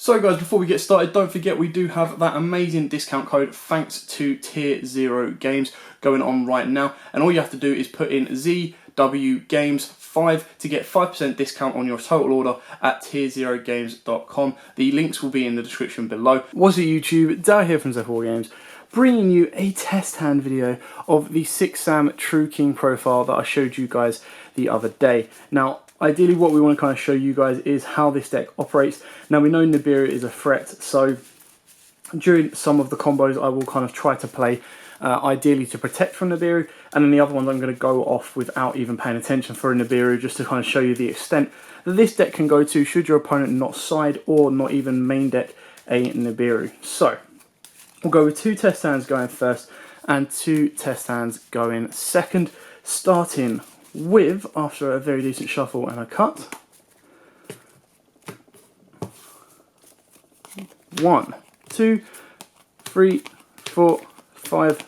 So guys, before we get started, don't forget we do have that amazing discount code thanks to Tier 0 Games going on right now. And all you have to do is put in ZWGames5 to get 5% discount on your total order at tier0games.com. The links will be in the description below. What's it YouTube, Dal here from Z4 Games, bringing you a test hand video of the 6-Sam True King profile that I showed you guys the other day. Now, ideally what we want to kind of show you guys is how this deck operates. Now we know Nibiru is a threat, so during some of the combos I will kind of try to play ideally to protect from Nibiru, and then the other ones I'm going to go off without even paying attention for a Nibiru, just to kind of show you the extent that this deck can go to should your opponent not side or not even main deck a Nibiru. So we'll go with 2 test hands going first and 2 test hands going second, starting with, after a very decent shuffle and a cut, 1, 2, 3, 4, 5,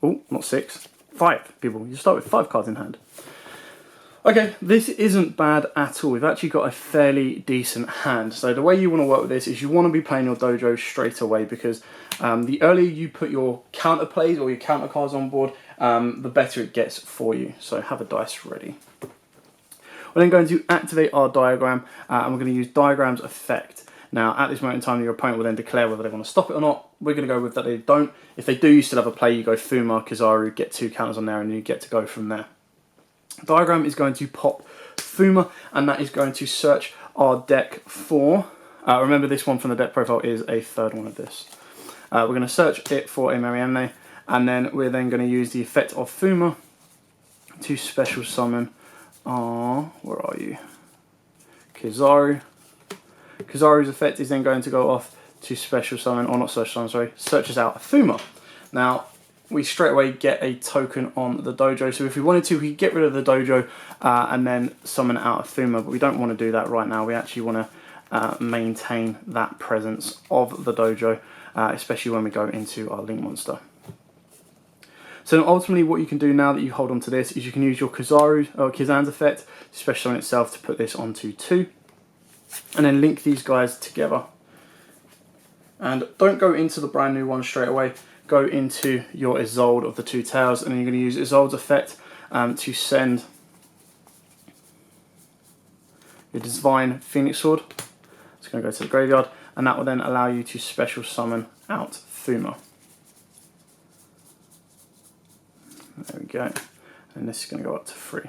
oh, not 6, 5 people. You start with 5 cards in hand. Okay, this isn't bad at all. We've actually got a fairly decent hand. So the way you want to work with this is you want to be playing your dojo straight away, because the earlier you put your counter plays or your counter cards on board, the better it gets for you. So have a dice ready. We're then going to activate our diagram, and we're going to use diagram's effect. Now, at this moment in time, your opponent will then declare whether they want to stop it or not. We're going to go with that they don't. If they do, you still have a play. You go Fuma, Kizaru, get 2 counters on there, and you get to go from there. Diagram is going to pop Fuma, and that is going to search our deck for, remember this one from the deck profile is a third one of this. We're going to search it for a Mariamne, and then we're then going to use the effect of Fuma to special summon our, where are you, Kizaru. Kizaru's effect is then going to go off to special summon, or not special summon, sorry, searches out a Fuma. Now, we straight away get a token on the dojo, so if we wanted to, we could get rid of the dojo and then summon out a Fuma, but we don't want to do that right now. We actually want to maintain that presence of the dojo, especially when we go into our Link Monster. So ultimately what you can do now that you hold on to this is you can use your Kizaru or Kizan's effect to special summon itself to put this onto 2, and then link these guys together. And don't go into the brand new one straight away. Go into your Isolde of the 2 Tails, and then you're going to use Isolde's effect to send your Divine Phoenix Sword. It's going to go to the graveyard, and that will then allow you to special summon out Fuma. There we go. And this is going to go up to 3.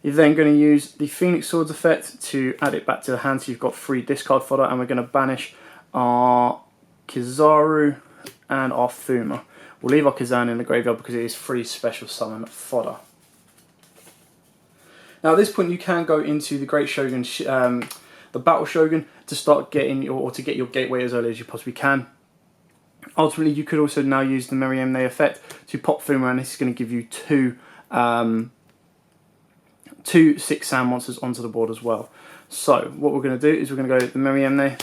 You're then going to use the Phoenix Swords effect to add it back to the hand, so you've got 3 discard fodder, and we're going to banish our Kizaru and our Fuma. We'll leave our Kizan in the graveyard because it is 3 special summon fodder. Now at this point you can go into the Great Shogun, the Battle Shogun, to start getting your, or to get your gateway as early as you possibly can. Ultimately you could also now use the Mariamne effect to pop Fuma, and this is going to give you 2 6-Sam monsters onto the board as well. So what we're going to do is we're going to go the Mariamne.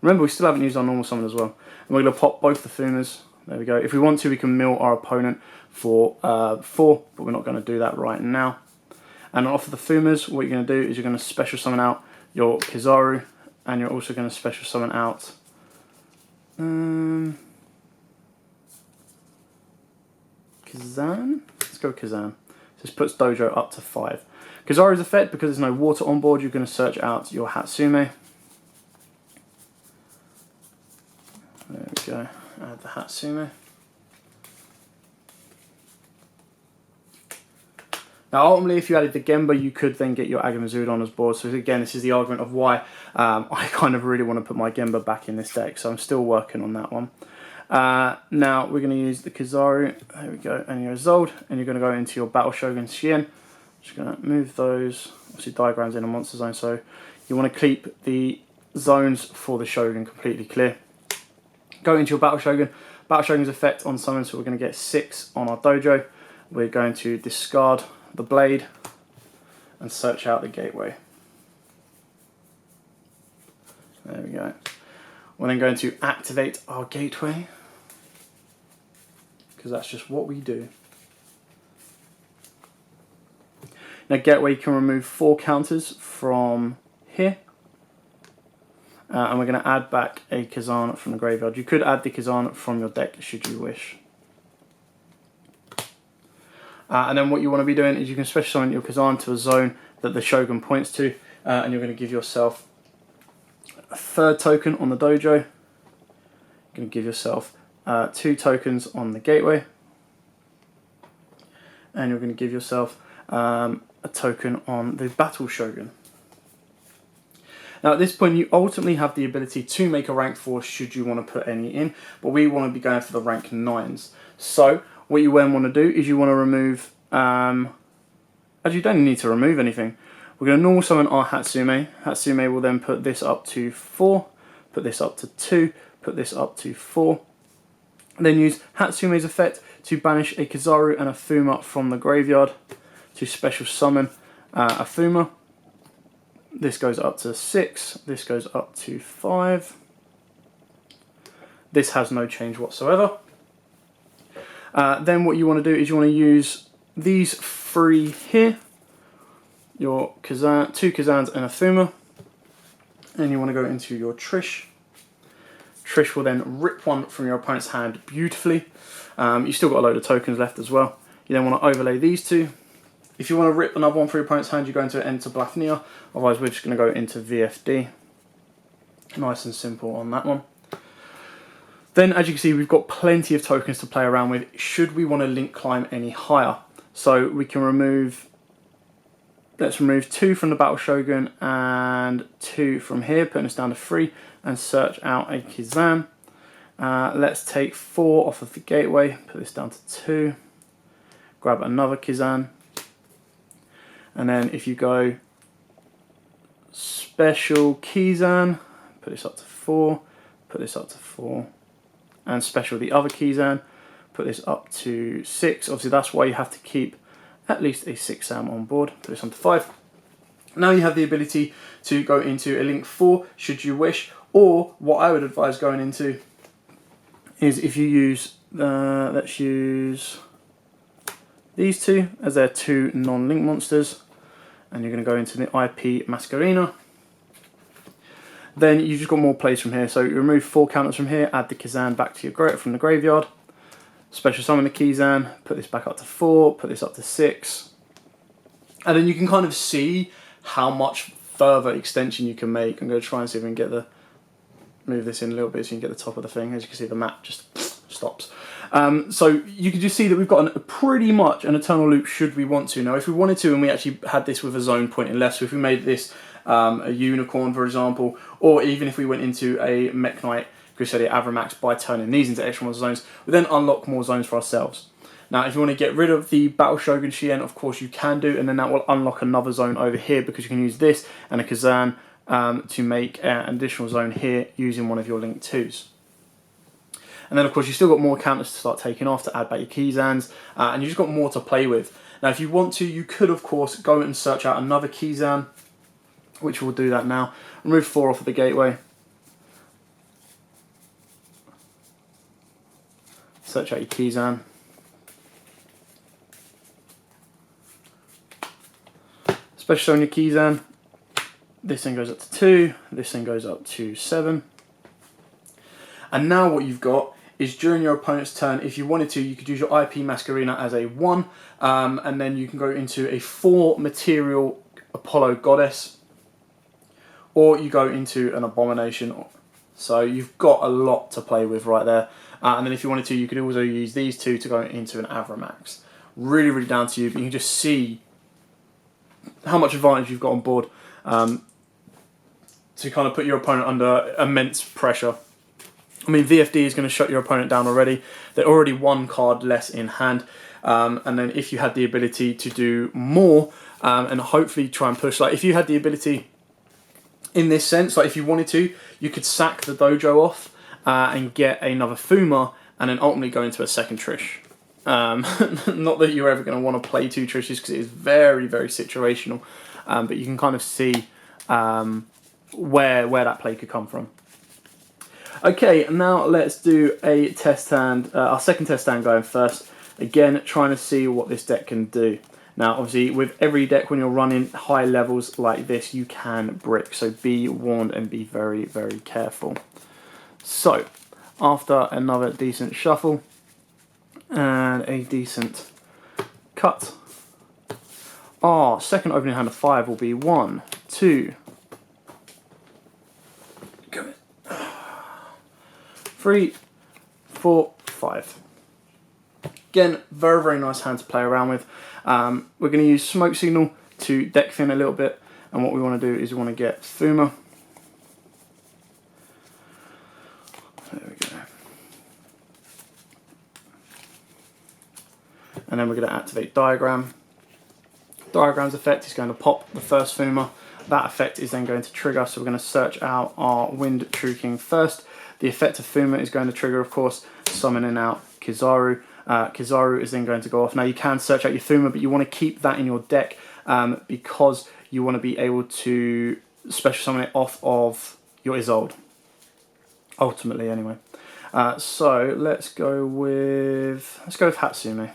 Remember, we still haven't used our normal summon as well. And we're going to pop both the Fumas. There we go. If we want to, we can mill our opponent for 4, but we're not going to do that right now. And off of the Fumas, what you're going to do is you're going to special summon out your Kizaru, and you're also going to special summon out Kizan? Let's go Kizan. So this puts Dojo up to 5. Kizaru's effect, because there's no water on board, you're going to search out your Hatsume. There we go, add the Hatsume. Now ultimately if you added the Gemba, you could then get your Agamazudon as board. So again, this is the argument of why I kind of really want to put my Gemba back in this deck. So I'm still working on that one. Now we're going to use the Kizaru, there we go, and your Isolde, and you're going to go into your Battle Shogun Shien. Just going to move those, obviously diagrams in a monster zone, so you want to keep the zones for the Shogun completely clear. Go into your Battle Shogun. Battle Shogun's effect on summon, so we're going to get 6 on our dojo. We're going to discard the blade and search out the gateway. There we go. We're then going to activate our gateway, because that's just what we do. Now gateway can remove 4 counters from here, and we're going to add back a Kazan from the graveyard. You could add the Kazan from your deck should you wish. And then what you want to be doing is you can special summon your Kazan to a zone that the Shogun points to, and you're going to give yourself a 3rd token on the dojo. You're going to give yourself 2 tokens on the gateway, and you're going to give yourself a token on the Battle Shogun. Now at this point you ultimately have the ability to make a rank 4 should you want to put any in, but we want to be going for the rank 9s. So what you then want to do is you want to remove, as you don't need to remove anything, we're going to normal summon our Hatsume. Hatsume will then put this up to 4, put this up to 2, put this up to 4. And then use Hatsume's effect to banish a Kizaru and a Fuma from the graveyard to special summon a Fuma. This goes up to 6, this goes up to 5. This has no change whatsoever. Then what you want to do is you want to use these 3 here, your Kazan, 2 Kazans and a Fuma, and you want to go into your Trish. Trish will then rip one from your opponent's hand beautifully. You've still got a load of tokens left as well. You then want to overlay these 2. If you want to rip another one from your opponent's hand, you go into Enter Blafnia, otherwise we're just going to go into VFD. Nice and simple on that one. Then as you can see we've got plenty of tokens to play around with should we want to link climb any higher. So we can remove, let's remove 2 from the Battle Shogun and 2 from here, putting us down to 3, and search out a Kazan. Let's take 4 off of the gateway, put this down to 2, grab another Kazan, and then if you go special Kizan, put this up to 4, put this up to 4, and special the other Kizan, put this up to 6. Obviously that's why you have to keep at least a 6 Sam on board. Put this on to 5. Now you have the ability to go into a link 4 should you wish, or what I would advise going into is if you use, let's use these 2 as their 2 non-link monsters, and you're going to go into the IP Masquerina. Then you've just got more plays from here, so you remove 4 counters from here, add the Kazan back to your from the graveyard, special summon the Kizan, put this back up to 4, put this up to 6, and then you can kind of see how much further extension you can make. I'm going to try and see if we can get the, move this in a little bit so you can get the top of the thing. As you can see the map just stops. So you can just see that we've got pretty much an eternal loop should we want to. Now if we wanted to and we actually had this with a zone pointing left, so if we made this a unicorn for example, or even if we went into a Mech Knight Crusader Avramax by turning these into extra monster zones, we then unlock more zones for ourselves. Now if you want to get rid of the Battle Shogun Shien, of course you can do, and then that will unlock another zone over here because you can use this and a Kazan to make an additional zone here using one of your Link 2s. And then of course you've still got more counters to start taking off to add back your Kizans, and you've just got more to play with. Now if you want to, you could of course go and search out another Kizan, which we'll do that now. Remove 4 off of the gateway. Search out your Kizan. Special on your Kizan. This thing goes up to 2, this thing goes up to 7. And now what you've got is during your opponent's turn, if you wanted to, you could use your IP Masquerina as a 1, and then you can go into a 4 material Apollo Goddess, or you go into an Abomination. So you've got a lot to play with right there. And then if you wanted to, you could also use these 2 to go into an Avramax. Really, really down to you, but you can just see how much advantage you've got on board to kind of put your opponent under immense pressure. I mean, VFD is going to shut your opponent down already. They're already 1 card less in hand. And then if you had the ability to do more and hopefully try and push, like if you had the ability in this sense, like if you wanted to, you could sack the dojo off and get another Fuma and then ultimately go into a second Trish. Not that you're ever going to want to play 2 Trishes because it is very, very situational. But you can kind of see where that play could come from. Okay, now let's do a test hand, our second test hand going first. Again, trying to see what this deck can do. Now, obviously, with every deck, when you're running high levels like this, you can brick. So be warned and be very, very careful. So, after another decent shuffle and a decent cut, our second opening hand of 5 will be 1, 2, 3, 4, 5. Again, very, very nice hand to play around with. We're going to use Smoke Signal to deck thin a little bit, and what we want to do is we want to get Fuma. There we go. And then we're going to activate Diagram. Diagram's effect is going to pop the first Fuma. That effect is then going to trigger, so we're going to search out our Wind True King first. The effect of Fuma is going to trigger, of course, summoning out Kizaru. Kizaru is then going to go off. Now you can search out your Fuma, but you want to keep that in your deck because you want to be able to special summon it off of your Isolde. Ultimately, anyway. So let's go with Hatsume.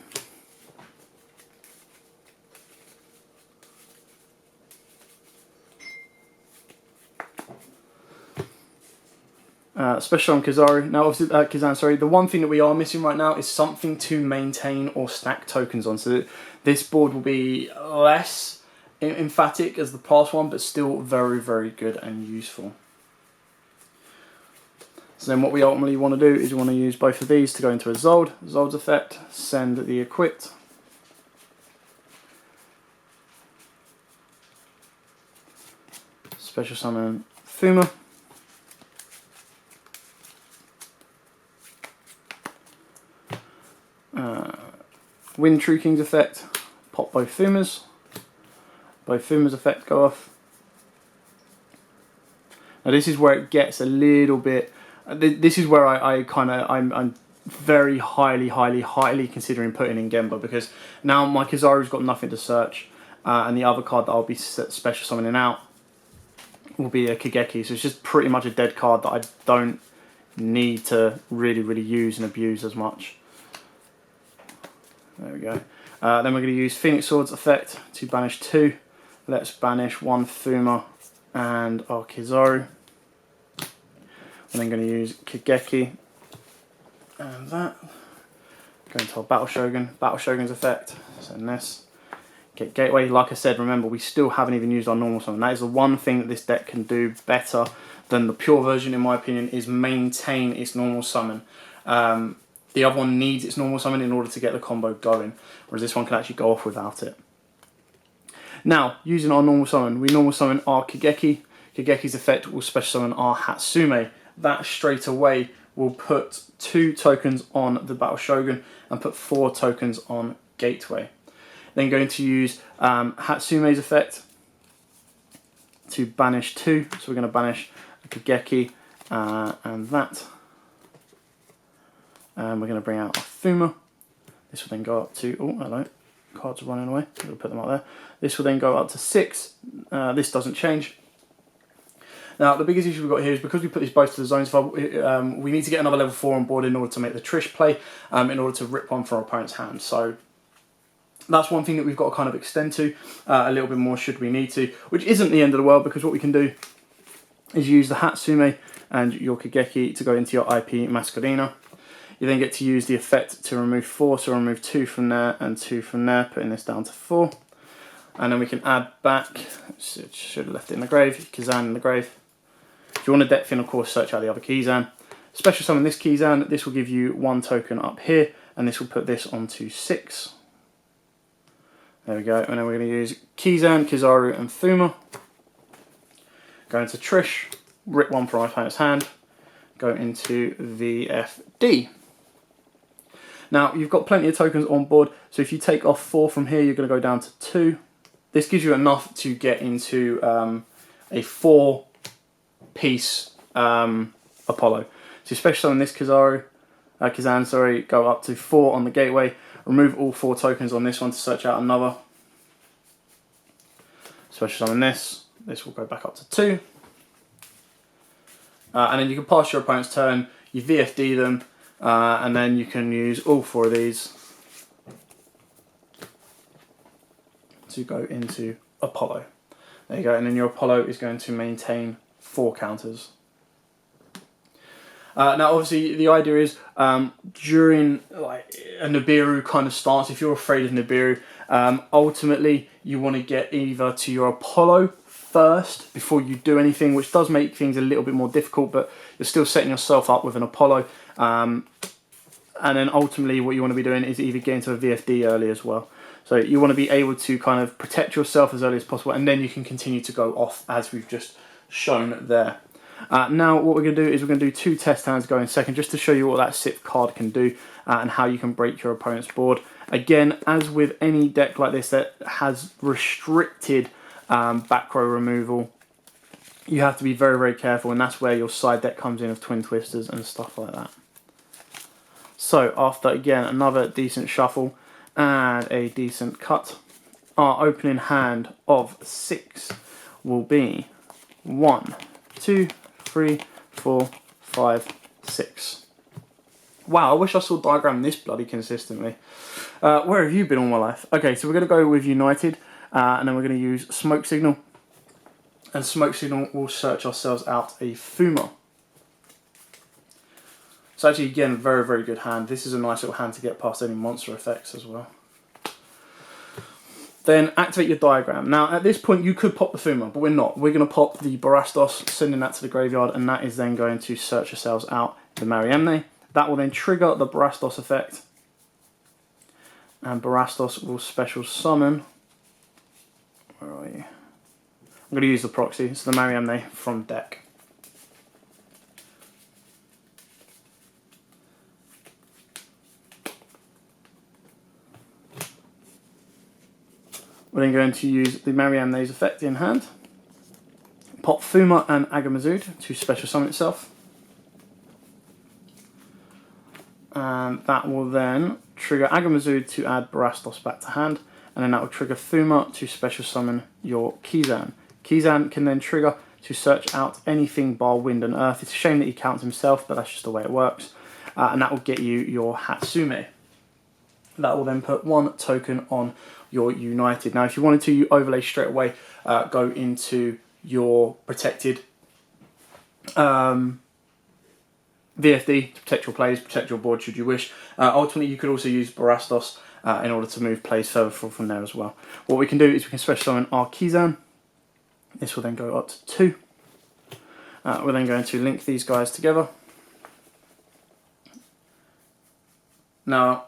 Special on Kizaru. Now, obviously, Kizan, sorry. The one thing that we are missing right now is something to maintain or stack tokens on. So this board will be less emphatic as the past one, but still very, very good and useful. So then what we ultimately want to do is we want to use both of these to go into Isolde. Isolde's effect, send the equipped. Special summon Fuma. Wind True King's effect, pop both Fumas. Both Fumas' effect go off. Now this is where it gets a little bit. This is where I'm very highly considering putting in Gemba, because now my Kizaru's got nothing to search, and the other card that I'll be special summoning out will be a Kageki. So it's just pretty much a dead card that I don't need to really use and abuse as much. There we go. Then we're going to use Phoenix Sword's effect to banish 2. Let's banish 1 Fuma and our Kizaru. I'm then going to use Kageki and that. Go into our Battle Shogun. Battle Shogun's effect. Send this. Get Gateway. Like I said, remember, we still haven't even used our normal summon. That is the one thing that this deck can do better than the pure version, in my opinion, is maintain its normal summon. The other one needs its normal summon in order to get the combo going, whereas this one can actually go off without it. Now, using our normal summon, we normal summon our Kageki. Kageki's effect will special summon our Hatsume. That straight away will put 2 tokens on the Battle Shogun and put 4 tokens on Gateway. Then going to use Hatsume's effect to banish 2. So we're going to banish Kageki and that. And we're going to bring out a Fuma. This will then go up to, oh hello, cards are running away, we'll put them up there. This will then go up to 6, this doesn't change. Now the biggest issue we've got here is because we put these both to the zones file, we need to get another level 4 on board in order to make the Trish play, in order to rip one from our opponent's hand. So that's one thing that we've got to kind of extend to a little bit more should we need to, which isn't the end of the world, because what we can do is use the Hatsume and your Kageki to go into your IP Masquerina. You then get to use the effect to remove 4, so remove 2 from there and 2 from there, putting this down to 4. And then we can add back, should have left it in the grave, Kizan in the grave. If you want to deck thin, of course, search out the other Kizan. Special summon this Kizan, this will give you 1 token up here, and this will put this onto 6. There we go, and then we're going to use Kizan, Kizaru and Fuma. Go into Trish, rip 1 from my opponent's hand, go into VFD. Now, you've got plenty of tokens on board, so if you take off 4 from here, you're going to go down to 2. This gives you enough to get into a 4-piece Apollo. So special summon this Kizan, sorry, go up to 4 on the Gateway, remove all 4 tokens on this one to search out another. Special summon this will go back up to 2. And then you can pass your opponent's turn, you VFD them, and then you can use all 4 of these to go into Apollo. There you go, and then your Apollo is going to maintain 4 counters. Now, obviously, the idea is during like a Nibiru kind of stance, if you're afraid of Nibiru, ultimately you want to get either to your Apollo first before you do anything, which does make things a little bit more difficult, but you're still setting yourself up with an Apollo. And then ultimately what you want to be doing is either getting to a VFD early as well. So you want to be able to kind of protect yourself as early as possible, and then you can continue to go off as we've just shown there. Now what we're going to do is we're going to do 2 test hands going second, just to show you what that SIP card can do and how you can break your opponent's board. Again, as with any deck like this that has restricted back row removal, you have to be very, very careful, and that's where your side deck comes in of Twin Twisters and stuff like that. So after, again, another decent shuffle and a decent cut, our opening hand of 6 will be 1, 2, 3, 4, 5, 6. Wow, I wish I saw diagram this bloody consistently. Where have you been all my life? Okay, so we're going to go with United, and then we're going to use Smoke Signal. And Smoke Signal will search ourselves out a Fuma. So actually, again, very, very good hand. This is a nice little hand to get past any monster effects as well. Then activate your diagram. Now, at this point, you could pop the Fuma, but we're not. We're going to pop the Barastos, sending that to the graveyard, and that is then going to search yourselves out the Mariamne. That will then trigger the Barastos effect, and Barastos will special summon. Where are you? I'm going to use the proxy, so the Mariamne from deck. We're then going to use the Mariamne's effect in hand, pop Fuma and Agamazud to special summon itself, and that will then trigger Agamazud to add Barastos back to hand, and then that will trigger Fuma to special summon your Kizan. Kizan can then trigger to search out anything bar wind and earth. It's a shame that he counts himself, but that's just the way it works, and that will get you your Hatsume. That will then put 1 token on your United. Now, if you wanted to, you overlay straight away, go into your protected VFD to protect your plays, protect your board should you wish. Ultimately, you could also use Barastos in order to move plays further from there as well. What we can do is we can special summon our Kizan. This will then go up to 2. We're then going to link these guys together. Now,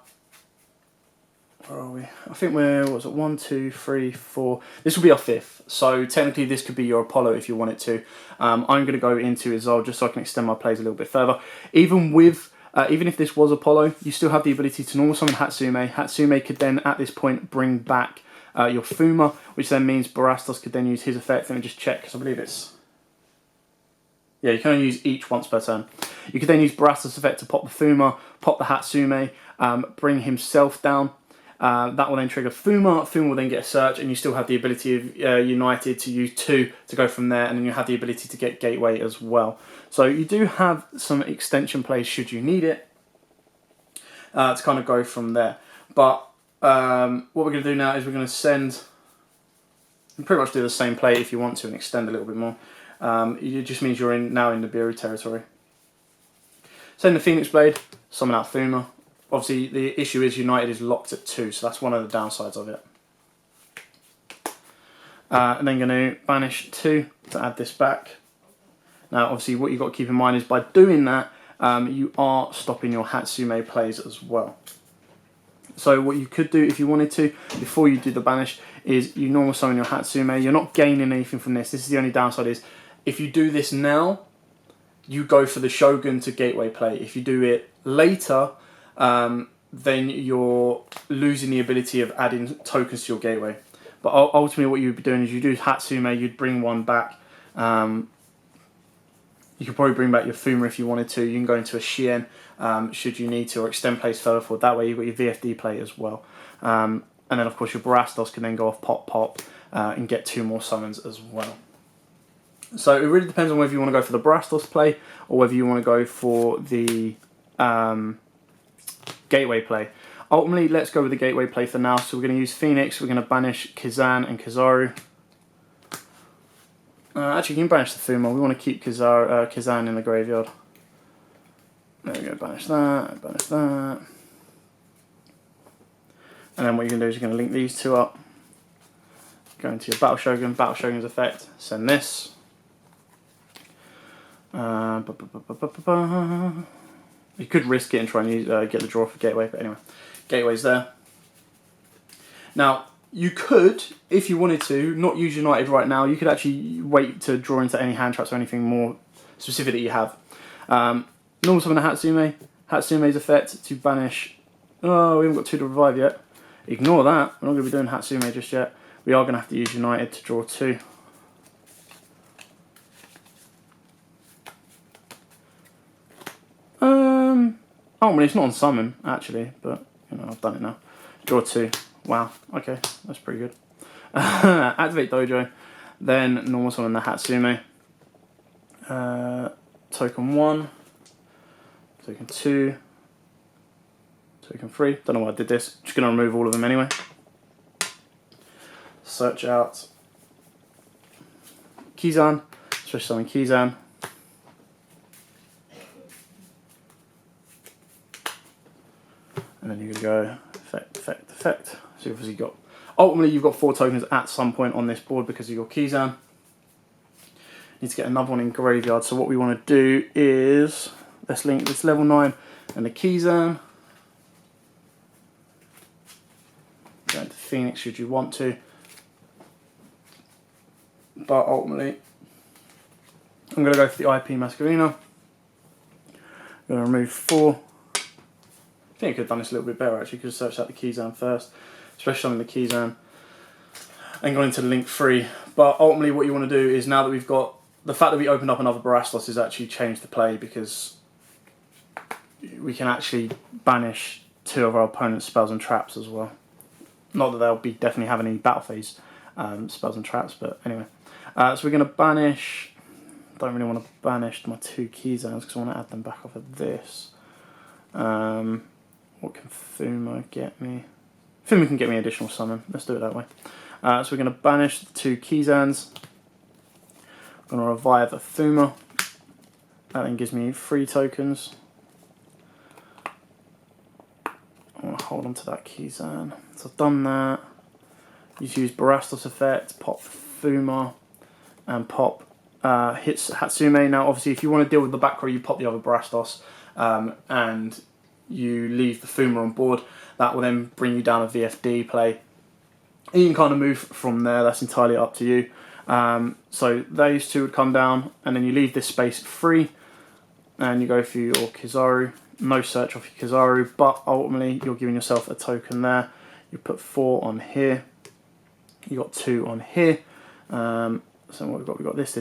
where are we? I think we're, what was it, 1, 2, 3, 4. This will be our 5th. So technically this could be your Apollo if you want it to. I'm going to go into Izal just so I can extend my plays a little bit further. Even if this was Apollo, you still have the ability to normal summon Hatsume. Hatsume could then at this point bring back your Fuma, which then means Barastos could then use his effect. Let me just check, because I believe it's... Yeah, you can only use each once per turn. You could then use Barastos' effect to pop the Fuma, pop the Hatsume, bring himself down. That will then trigger Fuma. Fuma will then get a search, and you still have the ability of United to use 2 to go from there, and then you have the ability to get Gateway as well. So you do have some extension plays should you need it to kind of go from there. But what we're going to do now is we're going to send... You can pretty much do the same play if you want to and extend a little bit more. It just means you're now in the Nibiru territory. Send the Phoenix Blade, summon out Fuma. Obviously, the issue is United is locked at 2, so that's one of the downsides of it. And then going to banish 2 to add this back. Now, obviously, what you've got to keep in mind is by doing that, you are stopping your Hatsume plays as well. So what you could do if you wanted to, before you do the banish, is you normal summon your Hatsume. You're not gaining anything from this. This is the only downside is, if you do this now, you go for the Shogun to Gateway play. If you do it later, then you're losing the ability of adding tokens to your Gateway. But ultimately what you'd be doing is you do Hatsume, you'd bring 1 back. You could probably bring back your Fuma if you wanted to. You can go into a Shien should you need to, or extend plays further forward. That way you've got your VFD play as well. And then of course your Barastos can then go off pop pop and get 2 more summons as well. So it really depends on whether you want to go for the Barastos play or whether you want to go for the Gateway play. Ultimately, let's go with the gateway play for now. So we're going to use Phoenix, we're going to banish Kazan and Kizaru. Actually, you can banish the Fuma. We want to keep Kazan in the graveyard. There we go, banish that, banish that. And then what you're going to do is you're going to link these two up. Go into your Battle Shogun's effect, send this. You could risk it and try and use, get the draw for Gateway, but anyway, Gateway's there. Now, you could, if you wanted to, not use United right now. You could actually wait to draw into any hand traps or anything more specific that you have. Normal summon a Hatsume. Hatsume's effect to banish. Oh, we haven't got 2 to revive yet. Ignore that. We're not going to be doing Hatsume just yet. We are going to have to use United to draw 2. Oh, well, it's not on summon actually, but you know I've done it now. Draw 2. Wow. Okay, that's pretty good. Activate Dojo, then normal summon the Hatsume. Token 1, token 2, token 3. Don't know why I did this. Just going to remove all of them anyway. Search out Kizan, special summon Kizan. And then you're going to go effect, effect, effect. So you've obviously got, ultimately you've got 4 tokens at some point on this board because of your Kizan. Need to get another one in graveyard. So what we want to do is, let's link this level 9 and the Kizan. Go into Phoenix should you want to. But ultimately, I'm going to go for the IP Masquerina. I'm going to remove 4. I think I could have done this a little bit better actually. Could have searched out the Kizan first, especially on the Kizan, and gone into link 3. But ultimately, what you want to do is, now that we've got the fact that we opened up another Barastos, has actually changed the play because we can actually banish 2 of our opponent's spells and traps as well. Not that they'll be definitely have any battle phase spells and traps, but anyway. So we're going to banish. Don't really want to banish my 2 Kizans because I want to add them back off of this. What can Fuma get me? Fuma can get me additional summon. Let's do it that way. So we're going to banish the 2 Kizans. I'm going to revive a Fuma. That then gives me 3 tokens. I want to hold on to that Kizan. So I've done that. You use Barastos effect, pop Fuma, and pop hits Hatsume. Now, obviously, if you want to deal with the back row, you pop the other Barastos, and you leave the Fuma on board. That will then bring you down a VFD play. And you can kind of move from there. That's entirely up to you. So those 2 would come down, and then you leave this space free, and you go for your Kizaru. No search off your Kizaru, but ultimately you're giving yourself a token there. You put 4 on here. You got 2 on here. So what we've got this.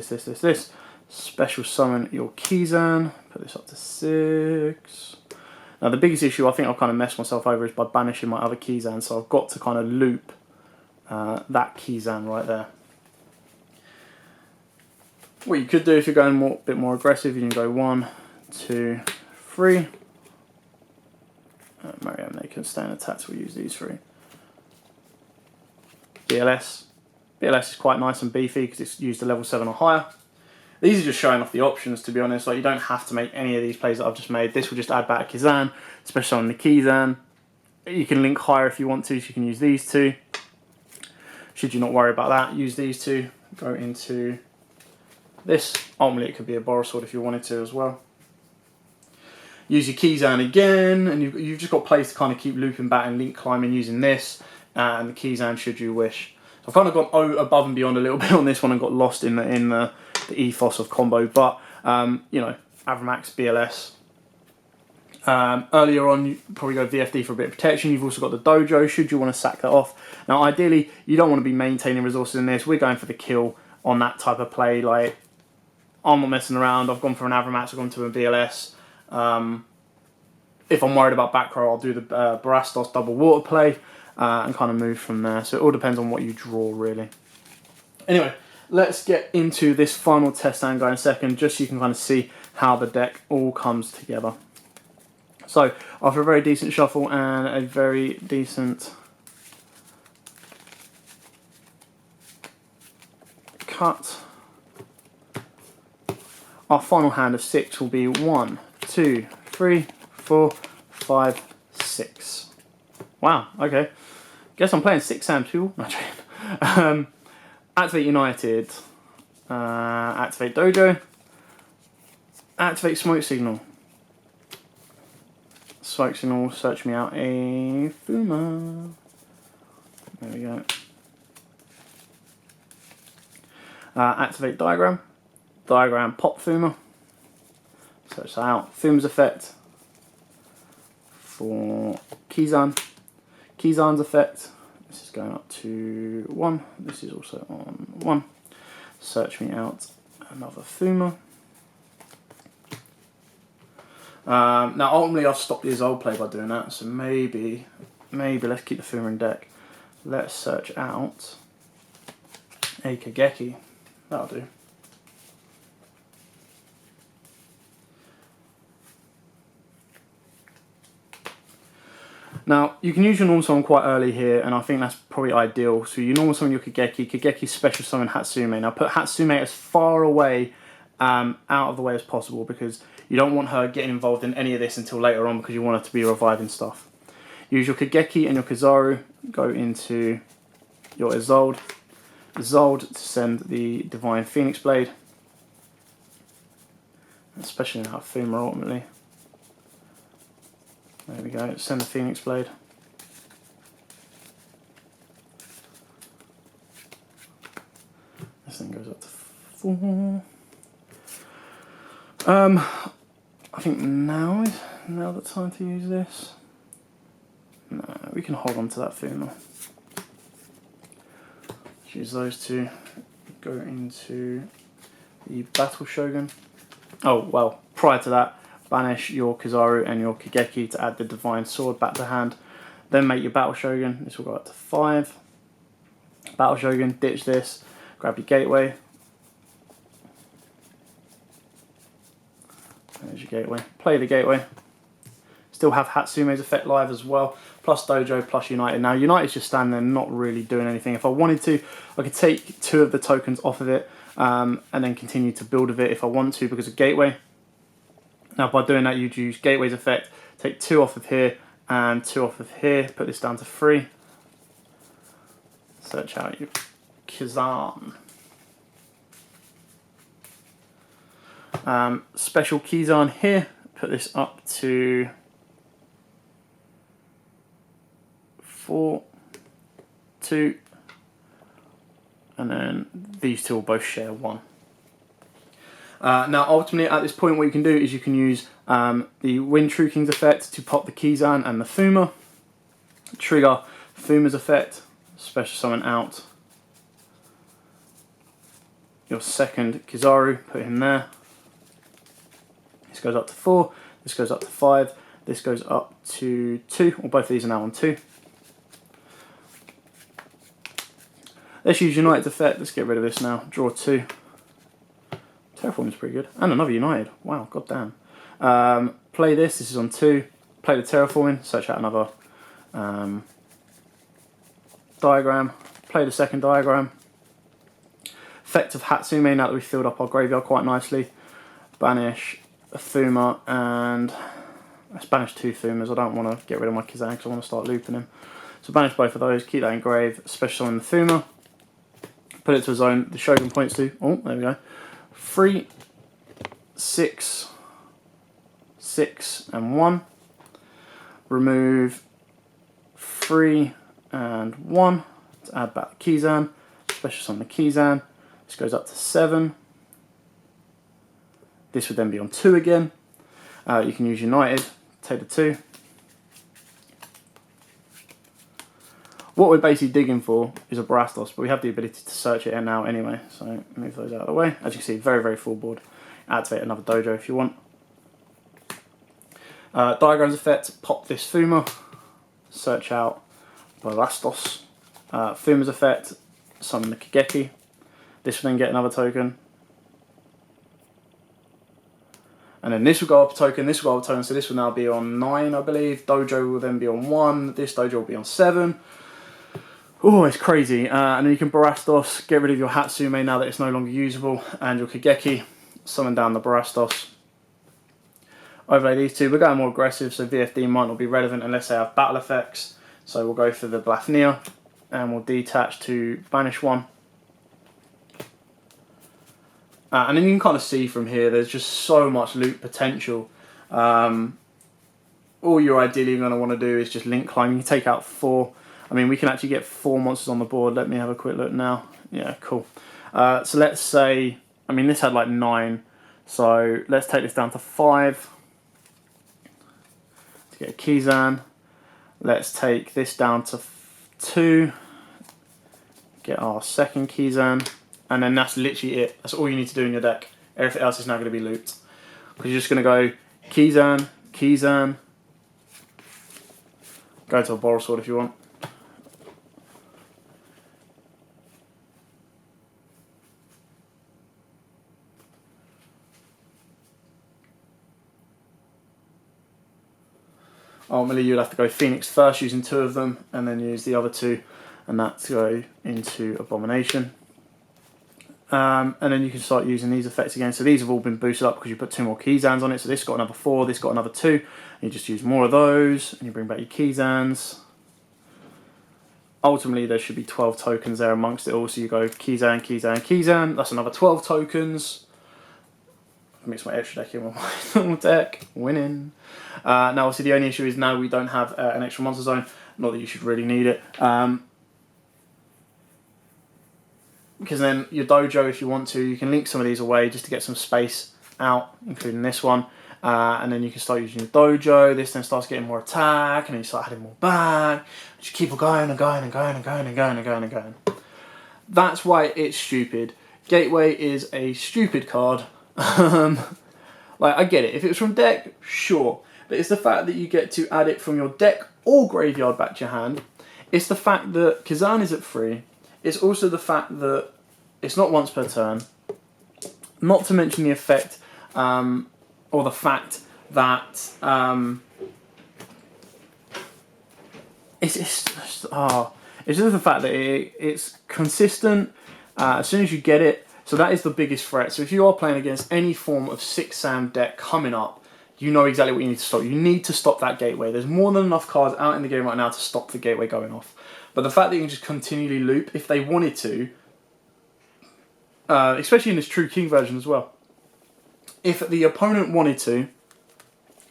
Special summon your Kizan. Put this up to 6. Now the biggest issue I think I've kind of messed myself over is by banishing my other Kizan. So I've got to kind of loop that Kizan right there. What you could do if you're going a bit more aggressive, you can go 1, 2, 3. Mariam, they can stand attacks. We'll use these 3. BLS. BLS is quite nice and beefy because it's used a level 7 or higher. These are just showing off the options, to be honest. Like, you don't have to make any of these plays that I've just made. This will just add back a Kizan, especially on the Kizan. You can link higher if you want to, so you can use these 2. Should you not worry about that, use these 2. Go into this. Ultimately, it could be a Boros Sword if you wanted to as well. Use your Kizan again, and you've just got plays to kind of keep looping back and link climbing using this, and the Kizan should you wish. So I've kind of gone above and beyond a little bit on this one and got lost in the ethos of combo, but you know, Avramax, BLS. Earlier on, you probably go VFD for a bit of protection. You've also got the Dojo, should you want to sack that off. Now, ideally, you don't want to be maintaining resources in this. We're going for the kill on that type of play. Like, I'm not messing around. I've gone for an Avramax, I've gone to a BLS. If I'm worried about back row, I'll do the Barastos double water play and kind of move from there. So it all depends on what you draw, really. Anyway, let's get into this final test and go in a second, just so you can kind of see how the deck all comes together. So after a very decent shuffle and a very decent cut, our final hand of 6 will be 1, 2, 3, 4, 5, 6. Wow, okay. Guess I'm playing 6 hands, people. No, activate United. Activate Dojo. Activate Smoke Signal. Smoke Signal, search me out a Fuma. There we go. Activate Diagram. Diagram, pop Fuma. Search that out. Fuma's effect for Kizan. Kizan's effect. This is going up to 1. This is also on 1. Search me out another Fuma. Now ultimately I've stopped the Isolde play by doing that, so maybe let's keep the Fuma in deck. Let's search out a Kageki. That'll do. Now, you can use your normal summon quite early here, and I think that's probably ideal. So you normal summon your Kageki, Kageki special summon Hatsume. Now put Hatsume as far away, out of the way as possible, because you don't want her getting involved in any of this until later on, because you want her to be reviving stuff. Use your Kageki and your Kizaru, go into your Isolde. Isolde to send the Divine Phoenix Blade, especially in our Fuma ultimately. There we go, send the Phoenix Blade. This thing goes up to 4. I think now is the time to use this. No, we can hold on to that Fuma. Use those two. Go into the Battle Shogun. Oh, well, prior to that, banish your Kizaru and your Kageki to add the Divine Sword back to hand. Then make your Battle Shogun. This will go up to 5. Battle Shogun, ditch this. Grab your Gateway. There's your Gateway. Play the Gateway. Still have Hatsume's effect live as well. Plus Dojo, plus United. Now United's just standing there not really doing anything. If I wanted to, I could take 2 of the tokens off of it and then continue to build with it if I want to because of Gateway. Now by doing that you'd use Gateway's effect, take 2 off of here and 2 off of here, put this down to 3. Search out your Kizan. Special Kizan here, put this up to 4, 2, and then these 2 will both share 1. Now ultimately at this point what you can do is you can use the Wind True King's effect to pop the Kizan and the Fuma, trigger Fuma's effect, special summon out your second Kizaru, put him there. This goes up to 4, this goes up to 5, this goes up to 2, or both of these are now on 2. Let's use United's effect, let's get rid of this now, draw 2. Terraform is pretty good, and another United, wow, goddamn. Play this is on 2, play the Terraforming, search out another diagram, play the second diagram. Effect of Hatsume, now that we've filled up our graveyard quite nicely. Banish a Fuma, and let's banish 2 Fumas, I don't want to get rid of my Kizan because I want to start looping him. So banish both of those, keep that in grave, special on the Fuma. Put it to a zone the Shogun points to. Oh, there we go. 3, 6, 6, and 1. Remove 3 and 1 to add back the Kizan. Special on the Kizan. This goes up to 7. This would then be on 2 again. You can use United, take the 2. What we're basically digging for is a Brastos, but we have the ability to search it now anyway, so move those out of the way. As you can see, very, very full board. Activate another Dojo if you want. Diagrams effect, pop this Fuma, search out Brastos. Fuma's effect, summon the Kageki. This will then get another token. And then this will go up a token, this will go up a token, so this will now be on 9, I believe. Dojo will then be on 1, this dojo will be on 7. Oh, it's crazy. And then you can Barastos, get rid of your Hatsume now that it's no longer usable, and your Kageki, summon down the Barastos. Overlay these two. We're going more aggressive, so VFD might not be relevant unless they have battle effects. So we'll go for the Blafnir, and we'll detach to banish one. And then you can kind of see from here, there's just so much loot potential. All you're ideally going to want to do is just link climb. You can take out 4. I mean, we can actually get 4 monsters on the board. Let me have a quick look now. Yeah, cool. So let's say, I mean, this had like 9. So let's take this down to 5. To get a Kizan. Let's take this down to 2. Get our second Kizan. And then that's literally it. That's all you need to do in your deck. Everything else is now going to be looped. Because you're just going to go Kizan, Kizan. Go to a Boral Sword if you want. Ultimately, you'll have to go Phoenix first, using 2 of them, and then use the other 2, and that's go into Abomination. And then you can start using these effects again. So these have all been boosted up because you put 2 more Kizans on it. So this got another 4, this got another 2. And you just use more of those, and you bring back your Kizans. Ultimately, there should be 12 tokens there amongst it all. So you go Kizan, Kizan, Kizan. That's another 12 tokens. Mix my extra deck in with my normal deck. Winning. Now, obviously, the only issue is now we don't have an extra monster zone. Not that you should really need it. Because then your dojo, if you want to, you can link some of these away just to get some space out, including this one. And then you can start using your dojo. This then starts getting more attack, and then you start adding more back. Just keep on going and going and going and going and going and going and going. That's why it's stupid. Gateway is a stupid card. Like, I get it. If it was from deck, sure. But it's the fact that you get to add it from your deck or graveyard back to your hand. It's the fact that Kazan is at 3. It's also the fact that it's not once per turn. Not to mention the effect, or the fact that it's just the fact that it's consistent as soon as you get it. So that is the biggest threat. So if you are playing against any form of 6-Sam deck coming up, you know exactly what you need to stop. You need to stop that gateway. There's more than enough cards out in the game right now to stop the gateway going off. But the fact that you can just continually loop, if they wanted to, especially in this True King version as well, if the opponent wanted to,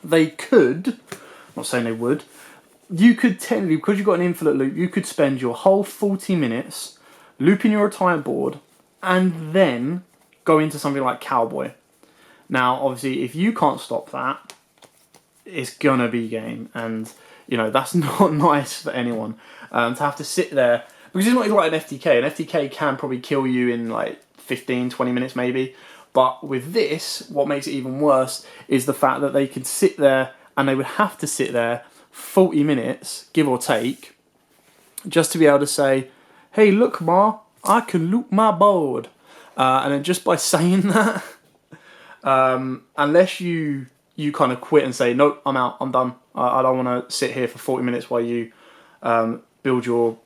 they could, I'm not saying they would, you could technically, because you've got an infinite loop, you could spend your whole 40 minutes looping your entire board and then go into something like Cowboy. Now, obviously, if you can't stop that, it's gonna be game, and you know that's not nice for anyone to have to sit there, because it's not like an FTK. An FTK can probably kill you in like 15, 20 minutes maybe. But with this, what makes it even worse is the fact that they could sit there, and they would have to sit there 40 minutes, give or take, just to be able to say, hey, look, Ma, I can loop my board. And then just by saying that, unless you kind of quit and say, nope, I'm out, I'm done. I don't want to sit here for 40 minutes while you build your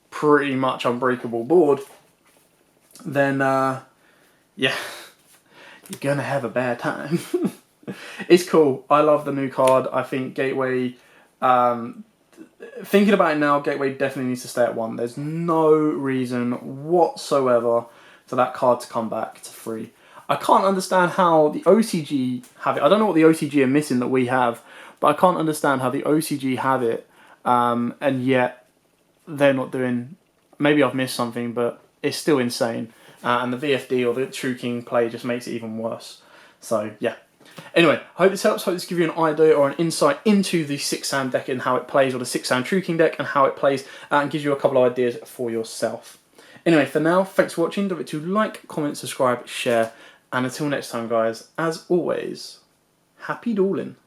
pretty much unbreakable board, then, yeah, you're going to have a bad time. It's cool. I love the new card. I think Gateway, thinking about it now, Gateway definitely needs to stay at 1. There's no reason whatsoever for that card to come back to 3. I can't understand how the OCG have it. I don't know what the OCG are missing that we have, but I can't understand how the OCG have it, and yet they're not doing... Maybe I've missed something, but it's still insane. And the VFD or the True King play just makes it even worse. So, yeah. Anyway, I hope this helps. Hope this gives you an idea or an insight into the 6-Sam deck and how it plays, or the 6-Sam True King deck and how it plays, and gives you a couple of ideas for yourself. Anyway, for now, thanks for watching. Don't forget to like, comment, subscribe, share, and until next time, guys, as always, happy dueling.